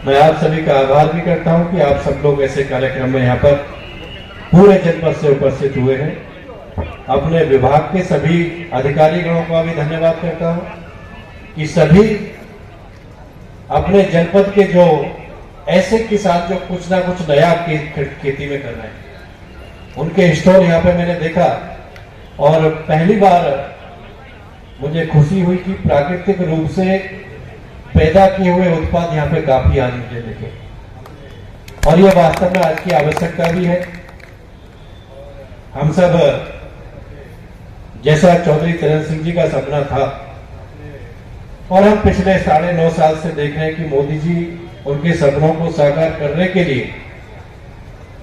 मैं आप सभी का आभार भी करता हूं कि आप सब लोग ऐसे कार्यक्रम में यहाँ पर पूरे जनपद से उपस्थित हुए हैं। अपने विभाग के सभी अधिकारीगणों का भी धन्यवाद करता हूं कि सभी अपने जनपद के जो ऐसे किसान जो कुछ ना कुछ नया खेती में कर रहे हैं, उनके स्टोर यहाँ पे मैंने देखा और पहली बार मुझे खुशी हुई कि प्राकृतिक रूप से पैदा किए हुए उत्पाद यहाँ पे काफी आज मुझे दिखे और ये वास्तव में आज की आवश्यकता भी है। हम सब जैसा चौधरी चरण सिंह जी का सपना था और हम पिछले 9.5 साल से देख रहे हैं कि मोदी जी उनके सपनों को साकार करने के लिए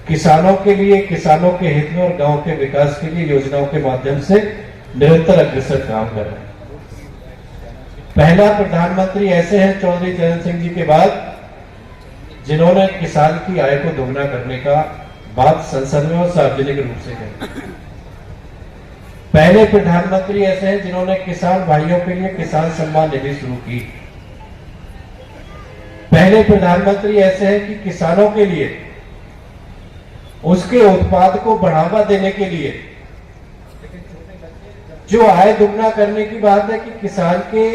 किसानों के लिए, किसानों के हित में और गांव के विकास के लिए योजनाओं के माध्यम से निरंतर अग्रसर काम कर रहे हैं। पहला प्रधानमंत्री ऐसे हैं चौधरी चरण सिंह जी के बाद जिन्होंने किसान की आय को दोगुना करने का बात संसद में और सार्वजनिक रूप से कही। पहले प्रधानमंत्री ऐसे हैं जिन्होंने किसान भाइयों के लिए किसान सम्मान निधि शुरू की। पहले प्रधानमंत्री ऐसे हैं कि किसानों के लिए उसके उत्पाद को बढ़ावा देने के लिए जो आय दुगना करने की बात है कि किसान के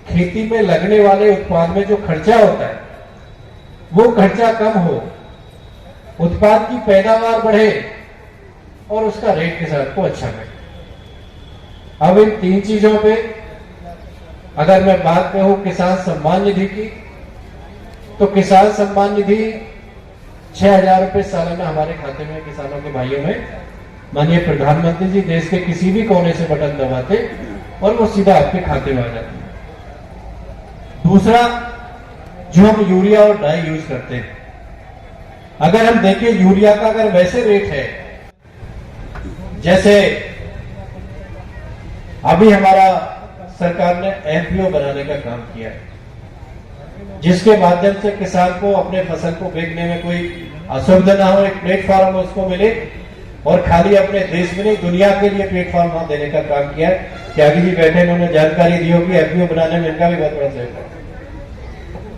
खेती में लगने वाले उत्पाद में जो खर्चा होता है वो खर्चा कम हो, उत्पाद की पैदावार बढ़े और उसका रेट किसान को अच्छा मिले। अब इन 3 चीजों पे अगर मैं बात करूं किसान सम्मान निधि की, तो किसान सम्मान निधि 6,000 रुपए सालाना हमारे खाते में किसानों के भाइयों में माननीय प्रधानमंत्री जी देश के किसी भी कोने से बटन दबाते और वो सीधा आपके खाते में आ जाती है। दूसरा, जो हम यूरिया और डाई यूज करते हैं, अगर हम देखें यूरिया का अगर वैसे रेट है जैसे अभी हमारा सरकार ने एफपीओ बनाने का काम किया है, जिसके माध्यम से किसान को अपने फसल को बेचने में कोई असुविधा ना हो, एक प्लेटफॉर्म उसको मिले और खाली अपने देश में नहीं दुनिया के लिए प्लेटफॉर्म देने का काम किया है। त्यागी जी बैठे, उन्होंने जानकारी दी होगी एफपीओ बनाने में इनका भी बहुत बड़ा सहयोग है।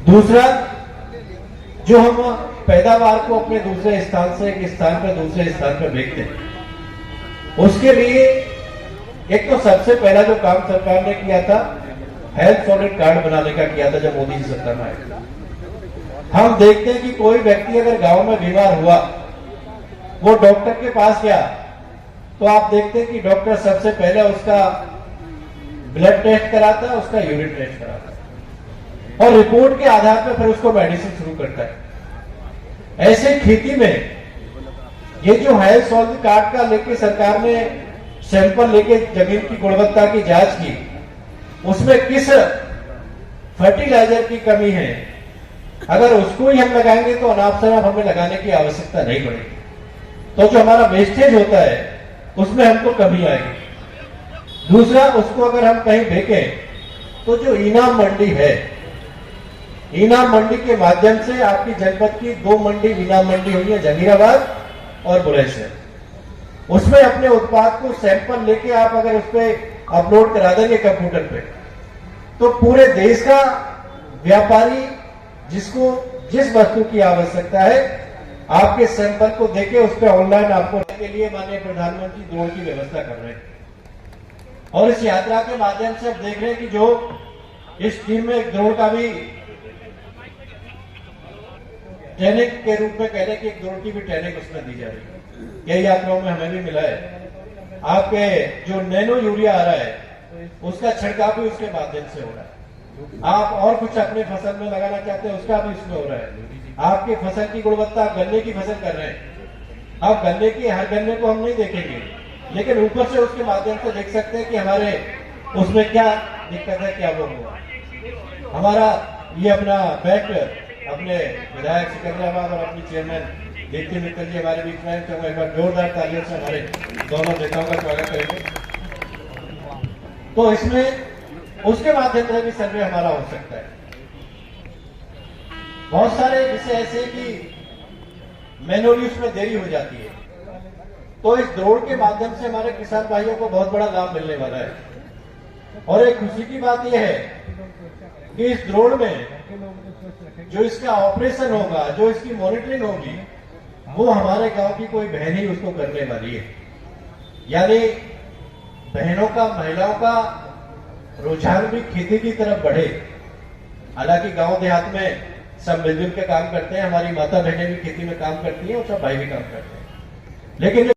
दूसरा, जो हम पैदावार को अपने दूसरे स्थान से एक स्थान पर दूसरे स्थान पर बेचते हैं, उसके लिए एक तो सबसे पहला जो काम सरकार ने किया था हेल्थ ऑडिट कार्ड बनाने का किया था जब मोदी जी सत्ता में आए। हम देखते हैं कि कोई व्यक्ति अगर गांव में बीमार हुआ, वो डॉक्टर के पास गया तो आप देखते हैं कि डॉक्टर सबसे पहले उसका ब्लड टेस्ट कराता है, उसका यूरिन टेस्ट कराता है और रिपोर्ट के आधार पर फिर उसको मेडिसिन शुरू करता है। ऐसे खेती में ये जो हेल्थ ऑडिट कार्ड का लेके सरकार ने सैंपल लेके जमीन की गुणवत्ता की जांच की, उसमें किस फर्टिलाइजर की कमी है, अगर उसको ही हम लगाएंगे तो अनाप शनाप हमें लगाने की आवश्यकता नहीं पड़ेगी। तो जो हमारा वेस्टेज होता है उसमें हमको कमी आएगी। दूसरा, उसको अगर हम कहीं बेचें तो जो इनाम मंडी है, इनाम मंडी के माध्यम से आपकी जनपद की 2 मंडी इनाम मंडी हुई है, जमीराबाद और बुलंदशहर। उसमें अपने उत्पाद को सैंपल लेके आप अगर उस पर अपलोड करा देंगे कंप्यूटर पे, तो पूरे देश का व्यापारी जिसको जिस वस्तु की आवश्यकता है आपके सैंपल को देके उस पर ऑनलाइन आपको के लिए माननीय प्रधानमंत्री ड्रोन की व्यवस्था कर रहे हैं। और इस यात्रा के माध्यम से आप देख रहे हैं कि जो इस टीम में ड्रोन का भी ट्रेनिंग के रूप में कह रहे हैं कि एक ड्रोन की भी ट्रेनिंग उसमें दी जा रही है। कई यात्राओं में हमें भी मिला है। आपके जो नैनो यूरिया आ रहा है उसका छिड़काव भी उसके माध्यम से हो रहा है। आप और कुछ अपने फसल में लगाना चाहते हैं उसका भी इसमें हो रहा है। आपके फसल की गुणवत्ता, गन्ने की फसल कर रहे हैं, आप गन्ने की हर गन्ने को हम नहीं देखेंगे, लेकिन ऊपर से उसके माध्यम से देख सकते हैं कि हमारे उसमें क्या दिक्कत है, क्या वो हुआ। हमारा ये अपना फैक्ट अपने विधायक सिकंदराबाद और अपनी चेयरमैन दीप्ति मित्तल जी हमारे बीच में, तो एक बार जोरदार तालियों से हमारे दोनों नेताओं का स्वागत करेंगे। तो इसमें उसके माध्यम से भी सर्वे हमारा हो सकता है। बहुत सारे विषय ऐसे कि मैनुअली उसमें देरी हो जाती है, तो इस दौड़ के माध्यम से हमारे किसान भाइयों को बहुत बड़ा लाभ मिलने वाला है। और एक खुशी की बात यह है कि इस ड्रोन में जो इसका ऑपरेशन होगा, जो इसकी मॉनिटरिंग होगी, वो हमारे गांव की कोई बहन ही उसको करने वाली है। यानी बहनों का, महिलाओं का रुझान भी खेती की तरफ बढ़े। हालांकि गांव देहात में सब मिलजुल के काम करते हैं, हमारी माता बहनें भी खेती में काम करती हैं और सब भाई भी काम करते हैं, लेकिन